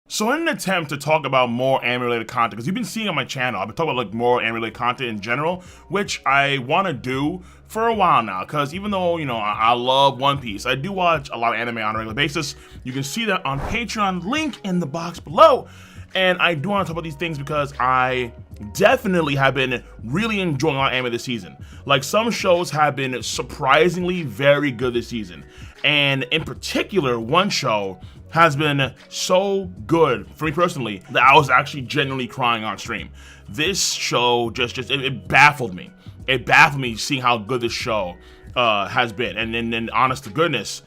So in an attempt to talk about more anime-related content, because you've been seeing on my channel, I've been talking about like more anime-related content in general, which I want to do for a while now, because even though, you know, I love One Piece, I do watch a lot of anime on a regular basis. You can see that on Patreon, link in the box below. And I do want to talk about these things because I definitely have been really enjoying a lot of anime this season. Like, some shows have been surprisingly very good this season. And in particular, one show has been so good for me personally that I was actually genuinely crying on stream. This show it baffled me. It baffled me seeing how good this show has been. And then honest to goodness,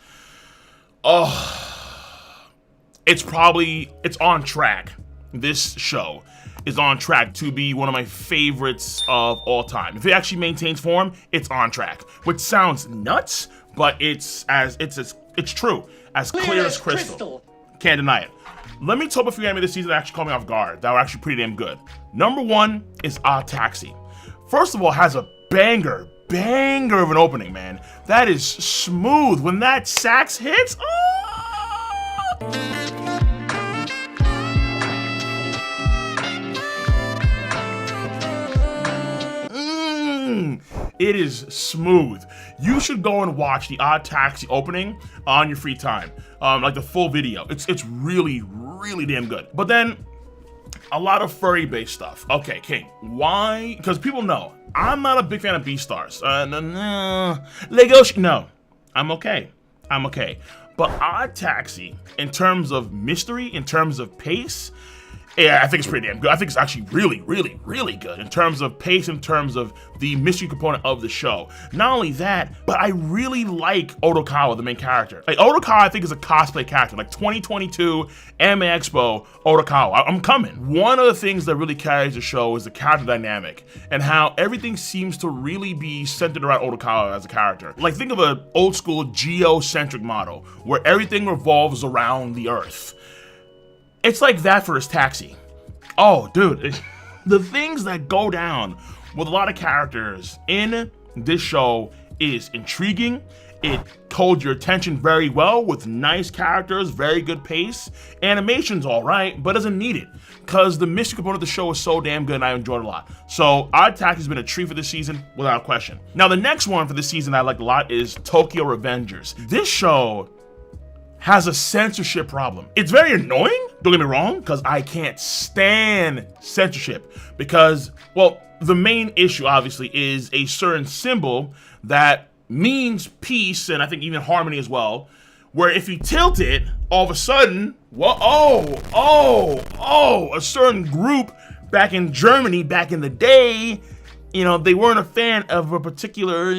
it's on track. This show is on track to be one of my favorites of all time. If it actually maintains form, it's on track. Which sounds nuts, but it's true. As clear as crystal. Can't deny it. Let me talk about a few anime this season that actually caught me off guard, that were actually pretty damn good. Number one is Odd Taxi. First of all, it has a banger of an opening, man. That is smooth. When that sax hits, it is smooth. You should go and watch the Odd Taxi opening on your free time, like the full video. It's really damn good. But then a lot of furry-based stuff. Okay, King, why? Because people know I'm not a big fan of Beastars. No, I'm okay. But Odd Taxi, in terms of mystery, in terms of pace, yeah, I think it's pretty damn good. I think it's actually really good in terms of pace, in terms of the mystery component of the show. Not only that, but I really like Odokawa, the main character. Like, Odokawa, I think, is a cosplay character. Like 2022 Anime Expo, Odokawa. I'm coming. One of the things that really carries the show is the character dynamic and how everything seems to really be centered around Odokawa as a character. Like, think of an old school geocentric model where everything revolves around the Earth. It's like that for his taxi. Oh, dude, the things that go down with a lot of characters in this show is intriguing. It holds your attention very well with nice characters, very good pace. Animation's all right, but doesn't need it because the mystery component of the show is so damn good and I enjoyed it a lot. So Odd Taxi has been a treat for this season without question. Now, the next one for this season I like a lot is Tokyo Revengers. This show has a censorship problem. It's very annoying, don't get me wrong, because I can't stand censorship because, well, the main issue obviously is a certain symbol that means peace and I think even harmony as well, where if you tilt it, all of a sudden, a certain group back in Germany back in the day, you know, they weren't a fan of a particular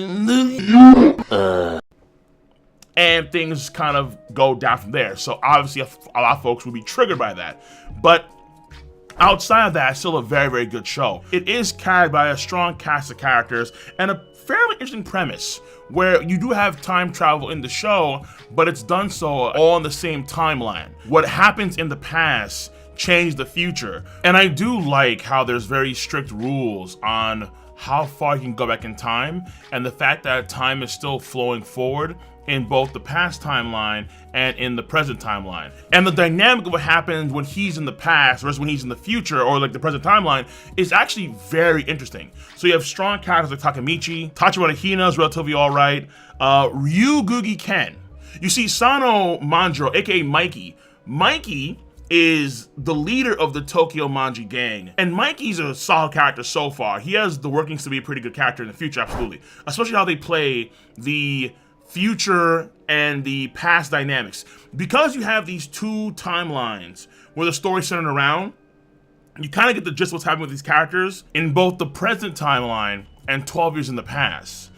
and things kind of go down from there. So obviously a lot of folks will be triggered by that. But outside of that, it's still a very good show. It is carried by a strong cast of characters and a fairly interesting premise where you do have time travel in the show, but it's done so all in the same timeline. What happens in the past change the future. And I do like how there's very strict rules on how far you can go back in time, and the fact that time is still flowing forward in both the past timeline and in the present timeline. And the dynamic of what happens when he's in the past versus when he's in the future, or like the present timeline, is actually very interesting. So you have strong characters like Takemichi, Tachibana Hina is relatively alright, Ryugugi Ken. You see Sano Manjiro, aka Mikey. Mikey is the leader of the Tokyo Manji gang. And Mikey's a solid character so far. He has the workings to be a pretty good character in the future, absolutely. Especially how they play the future and the past dynamics. Because you have these two timelines where the story's centered around, you kind of get the gist of what's happening with these characters in both the present timeline and 12 years in the past.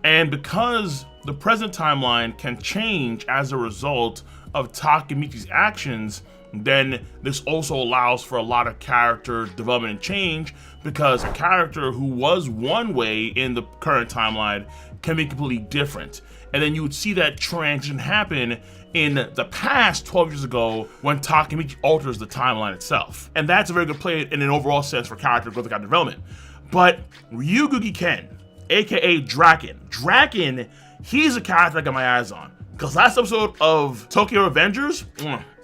And because the present timeline can change as a result of Takemichi's actions, then this also allows for a lot of character development and change, because a character who was one way in the current timeline can be completely different. And then you would see that transition happen in the past 12 years ago when Takemichi alters the timeline itself. And that's a very good play in an overall sense for character growth and character development. But Ryugugi Ken, aka Draken, he's a character I got my eyes on. Because last episode of Tokyo Revengers,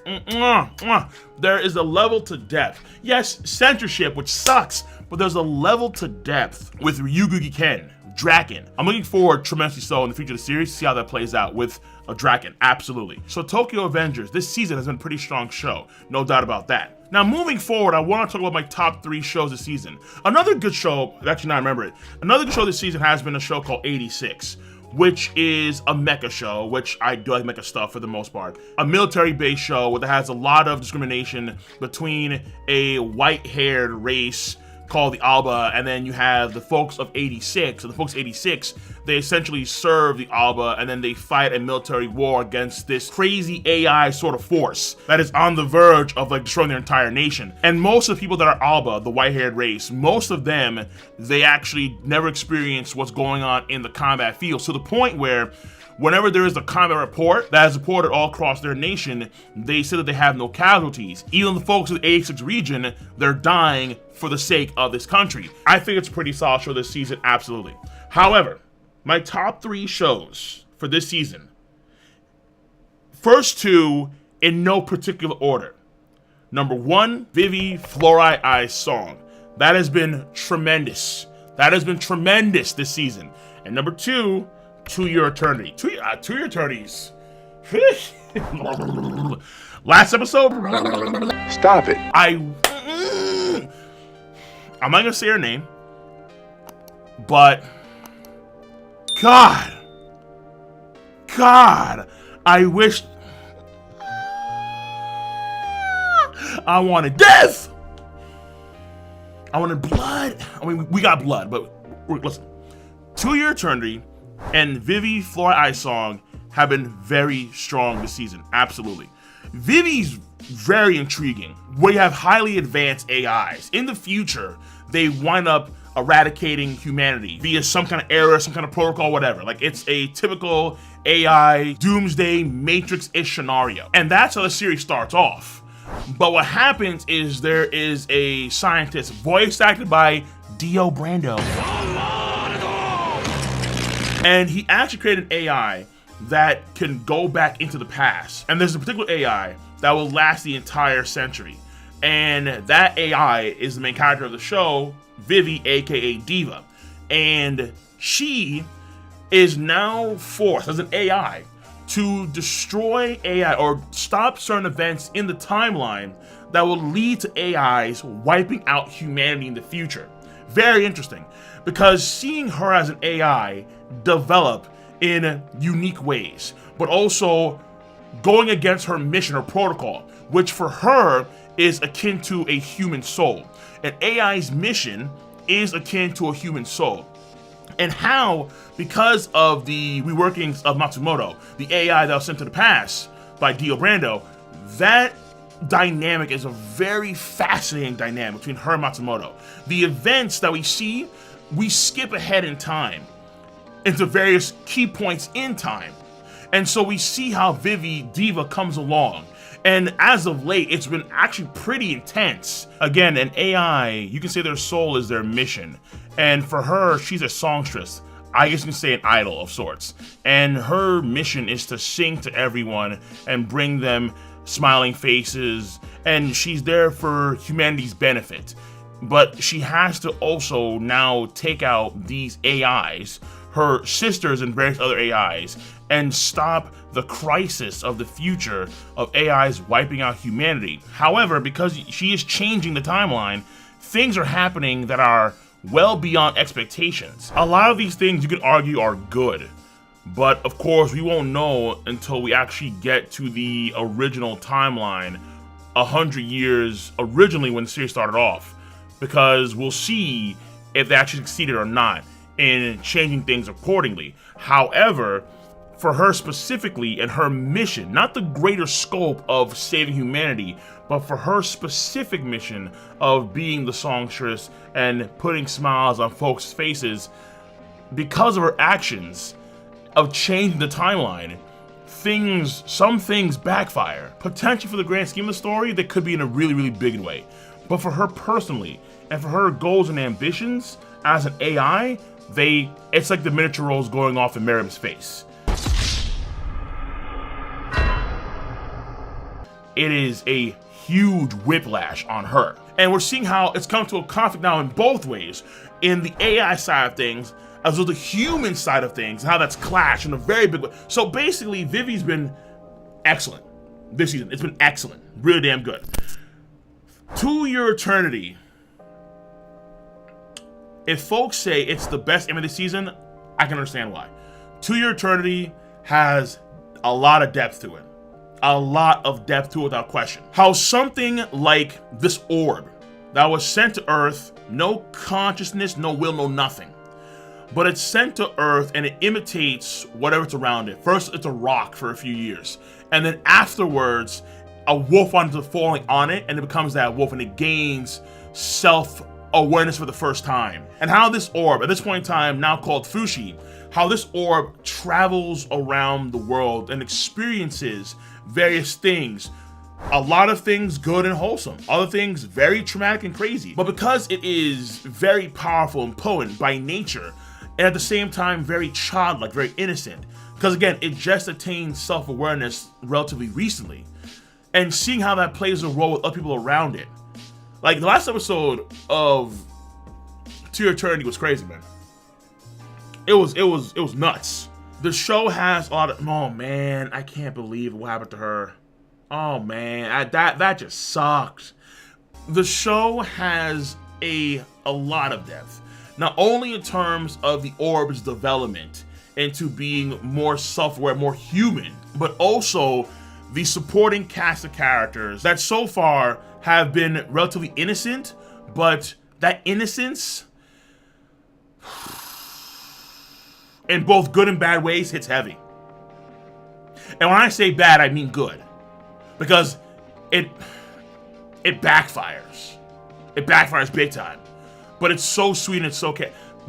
There is a level to depth. Yes, censorship, which sucks, but there's a level to depth with Ryugugi Ken, Draken. I'm looking forward tremendously so in the future of the series to see how that plays out with a Draken, absolutely. So Tokyo Avengers, this season has been a pretty strong show, no doubt about that. Now moving forward, I want to talk about my top 3 shows this season. Another good show, actually now I remember it, another good show this season has been a show called 86. Which is a mecha show, which I do like mecha stuff for the most part. A military-based show that has a lot of discrimination between a white-haired race called the Alba, and then you have the folks of 86. So the folks of 86, they essentially serve the Alba, and then they fight a military war against this crazy AI sort of force that is on the verge of like destroying their entire nation. And most of the people that are Alba, the white-haired race, most of them, they actually never experience what's going on in the combat field, to the point where whenever there is a combat report that is reported all across their nation, they say that they have no casualties. Even the folks of the 86 region, they're dying for the sake of this country. I think it's a pretty solid show this season, absolutely. However, my top 3 shows for this season, first 2 in no particular order. Number 1, Vivy, Fluorite Ice Song. That has been tremendous. That has been tremendous this season. And number 2, To Your Eternity. To Your Eternities. Last episode. Stop it. I'm not gonna say her name, but God, I wish I wanted death. I wanted blood. I mean, we got blood, but listen. To Your Eternity and Vivy Fluorite Ice Song have been very strong this season, absolutely. Vivy's very intriguing, where you have highly advanced AIs. In the future, they wind up eradicating humanity via some kind of error, some kind of protocol, whatever. Like, it's a typical AI doomsday Matrix-ish scenario. And that's how the series starts off. But what happens is there is a scientist, voice acted by Dio Brando. And he actually created an AI that can go back into the past. And there's a particular AI that will last the entire century. And that AI is the main character of the show, Vivy, aka Diva. And she is now forced as an AI to destroy AI or stop certain events in the timeline that will lead to AIs wiping out humanity in the future. Very interesting, because seeing her as an AI develop in unique ways, but also going against her mission or protocol, which for her is akin to a human soul. An AI's mission is akin to a human soul. And how, because of the reworkings of Matsumoto, the AI that was sent to the past by Dio Brando, that dynamic is a very fascinating dynamic between her and Matsumoto. The events that we see, we skip ahead in time into various key points in time. And so we see how Vivy Diva comes along. And as of late, it's been actually pretty intense. Again, an AI, you can say their soul is their mission. And for her, she's a songstress. I guess you can say an idol of sorts. And her mission is to sing to everyone and bring them smiling faces. And she's there for humanity's benefit. But she has to also now take out these AIs, her sisters and various other AIs, and stop the crisis of the future of AIs wiping out humanity. However, because she is changing the timeline, things are happening that are well beyond expectations. A lot of these things you could argue are good, but of course we won't know until we actually get to the original timeline 100 years originally when the series started off, because we'll see if they actually succeeded or not in changing things accordingly. However, for her specifically and her mission, not the greater scope of saving humanity, but for her specific mission of being the songstress and putting smiles on folks' faces, because of her actions of changing the timeline, some things backfire. Potentially for the grand scheme of the story, they could be in a really, really big way. But for her personally, and for her goals and ambitions as an AI, it's like the miniature rolls going off in Miriam's face. it is a huge whiplash on her. And we're seeing how it's come to a conflict now in both ways. In the AI side of things, as well as the human side of things, and how that's clashed in a very big way. So basically, Vivy's been excellent this season. It's been excellent. Really damn good. To Your Eternity, if folks say it's the best anime this season, I can understand why. To Your Eternity has a lot of depth to it. A lot of depth to it without question. How something like this orb that was sent to Earth, no consciousness, no will, no nothing. But it's sent to Earth and it imitates whatever's around it. First, it's a rock for a few years. And then afterwards, a wolf winds up falling on it and it becomes that wolf and it gains self-awareness for the first time. And how this orb, at this point in time, now called Fushi, how this orb travels around the world and experiences various things. A lot of things good and wholesome, other things very traumatic and crazy. But because it is very powerful and potent by nature, and at the same time very childlike, very innocent, because again, it just attained self-awareness relatively recently, and seeing how that plays a role with other people around it. Like the last episode of To Your Eternity was crazy, man. It was nuts. The show has a lot of, oh man, I can't believe what happened to her. Oh man, that just sucked. The show has a lot of depth, not only in terms of the orb's development into being more self-aware, more human, but also the supporting cast of characters that so far have been relatively innocent, but that innocence, in both good and bad ways, hits heavy. And when I say bad, I mean good. Because it backfires. It backfires big time. But it's so sweet and it's so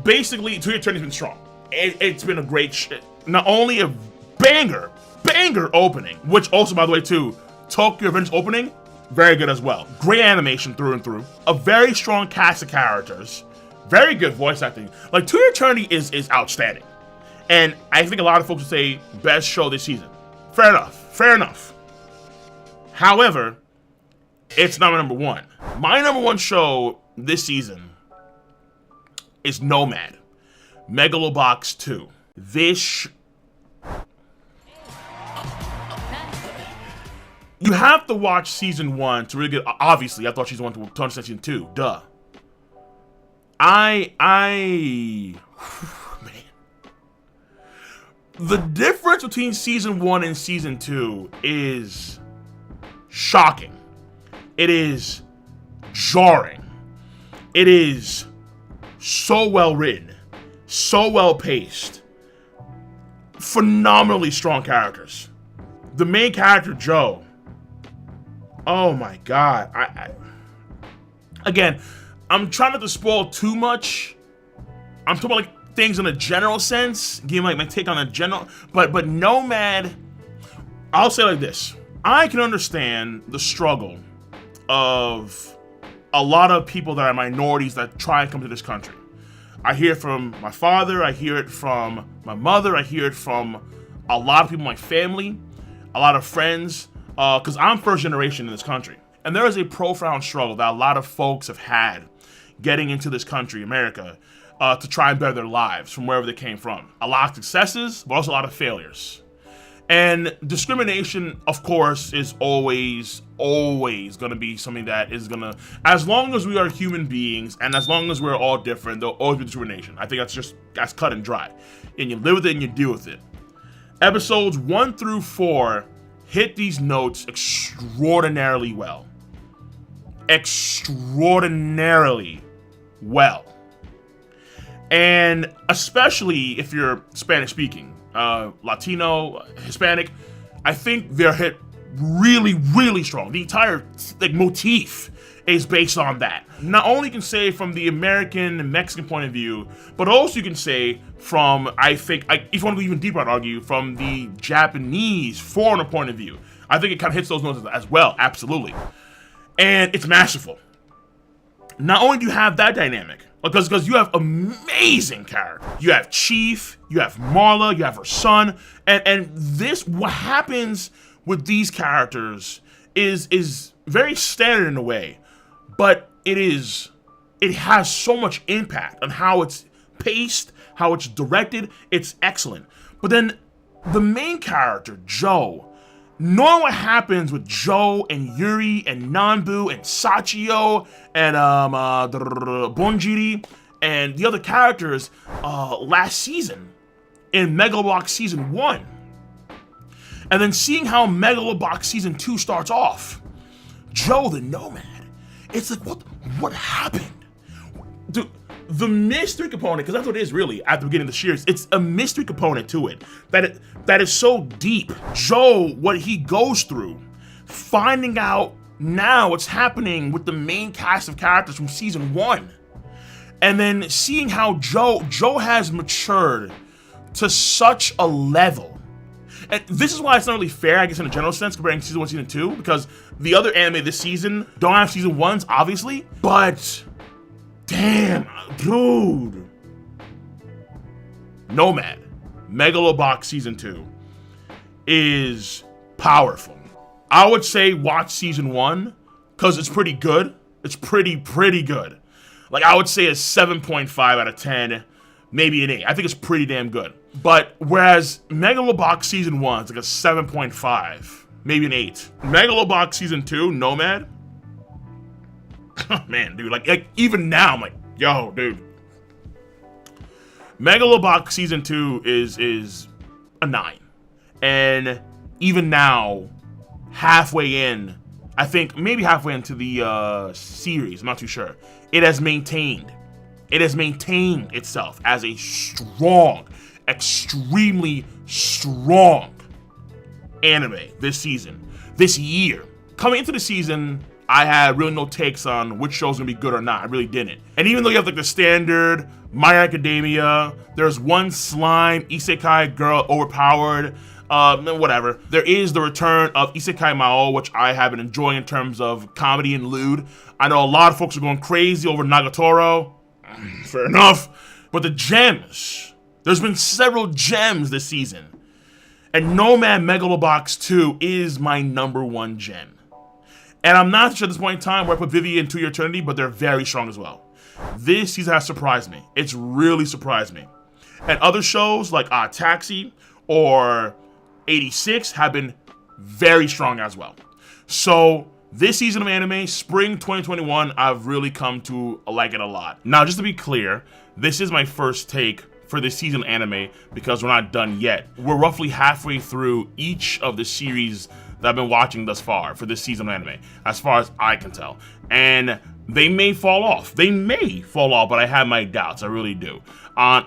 basically, To Your Eternity has been strong. It's been a great not only a banger opening, which also, by the way, too, Tokyo Revenge opening, very good as well. Great animation through and through. A very strong cast of characters. Very good voice acting. Like, To Your Eternity is outstanding. And I think a lot of folks would say best show this season. Fair enough. However, it's not my number one. My number one show this season is Nomad, Megalo Box 2. You have to watch season 1 to really get, obviously, you have to watch season 1 to understand season 2, duh. Man. The difference between season 1 and season 2 is shocking. It is jarring. It is so well written, so well paced, phenomenally strong characters. The main character, Joe, oh my god. Again, I'm trying not to spoil too much. I'm talking about like things in a general sense, give like my take on a general, but Nomad, I'll say like this. I can understand the struggle of a lot of people that are minorities that try and come to this country. I hear it from my father, I hear it from my mother, I hear it from a lot of people in my family, a lot of friends, because I'm first generation in this country. And there is a profound struggle that a lot of folks have had getting into this country, America, to try and better their lives from wherever they came from. A lot of successes, but also a lot of failures. And discrimination, of course, is always going to be something that is going to, as long as we are human beings and as long as we're all different, there'll always be discrimination. I think that's cut and dry. And you live with it and you deal with it. Episodes 1 through 4 hit these notes extraordinarily well. Extraordinarily well. And especially if you're Spanish speaking, Latino, Hispanic, I think they're hit really, really strong. The entire motif is based on that. Not only you can say from the American and Mexican point of view, but also you can say from, if you want to go even deeper, I'd argue, from the Japanese foreigner point of view. I think it kind of hits those notes as well, absolutely. And it's masterful. Not only do you have that dynamic, because you have amazing characters. You have Chief, you have Marla, you have her son, and this, what happens with these characters is very standard in a way, but it has so much impact on how it's paced, how it's directed. It's excellent. But then the main character, Joe, knowing what happens with Joe and Yuri and Nanbu and Sachio and Bonjiri and the other characters last season in Megalo Box Season 1. And then seeing how Megalo Box Season 2 starts off. Joe the Nomad. It's like, what happened? Dude, the mystery component, because that's what it is really at the beginning of the series, it's a mystery component to it that is so deep. Joe, what he goes through, finding out now what's happening with the main cast of characters from Season 1. And then seeing how Joe has matured to such a level. And this is why it's not really fair, I guess, in a general sense, comparing Season 1, Season 2, because the other anime this season don't have Season 1s, obviously, but damn, dude. Nomad, Megalo Box Season 2 is powerful. I would say watch Season 1, because it's pretty good. It's pretty good. Like, I would say a 7.5 out of 10, maybe an 8. I think it's pretty damn good. But whereas Megalo Box Season 1 is like a 7.5, maybe an 8. Megalo Box Season 2, Nomad, oh man, dude, like even now, I'm like, yo, dude. Megalo Box Season 2 is a 9. And even now, halfway in, I think maybe halfway into the series, I'm not too sure, it has maintained itself as a strong, extremely strong anime this season, this year. Coming into the season, I had really no takes on which show's gonna be good or not. I really didn't. And even though you have like the standard My Hero Academia, there's one slime isekai girl overpowered, whatever. There is the return of Isekai Mao, which I have been enjoying in terms of comedy and lewd. I know a lot of folks are going crazy over Nagatoro. Fair enough. But the gems, there's been several gems this season. And Nomad Megalo Box 2 is my #1 gem. And I'm not sure at this point in time where I put Vivy into Your Eternity, but they're very strong as well. This season has surprised me. It's really surprised me. And other shows like Taxi or 86 have been very strong as well. So this season of anime, spring 2021, I've really come to like it a lot. Now, just to be clear, this is my first take for this season of anime because we're not done yet. We're roughly halfway through each of the series that I've been watching thus far for this season of anime, as far as I can tell. And they may fall off. They may fall off, but I have my doubts. I really do.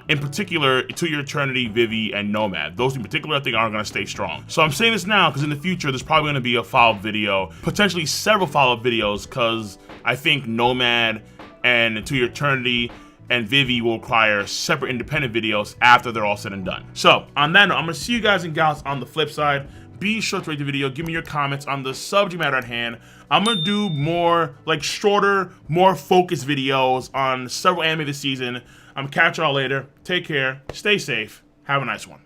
In particular, To Your Eternity, Vivy, and Nomad. Those in particular, I think, are going to stay strong. So I'm saying this now because in the future, there's probably going to be a follow-up video, potentially several follow-up videos, because I think Nomad and To Your Eternity and Vivy will require separate independent videos after they're all said and done. So on that note, I'm going to see you guys and gals on the flip side. Be sure to rate the video, give me your comments on the subject matter at hand. I'm gonna do more, like, shorter, more focused videos on several anime this season. I'm gonna catch y'all later. Take care, stay safe, have a nice one.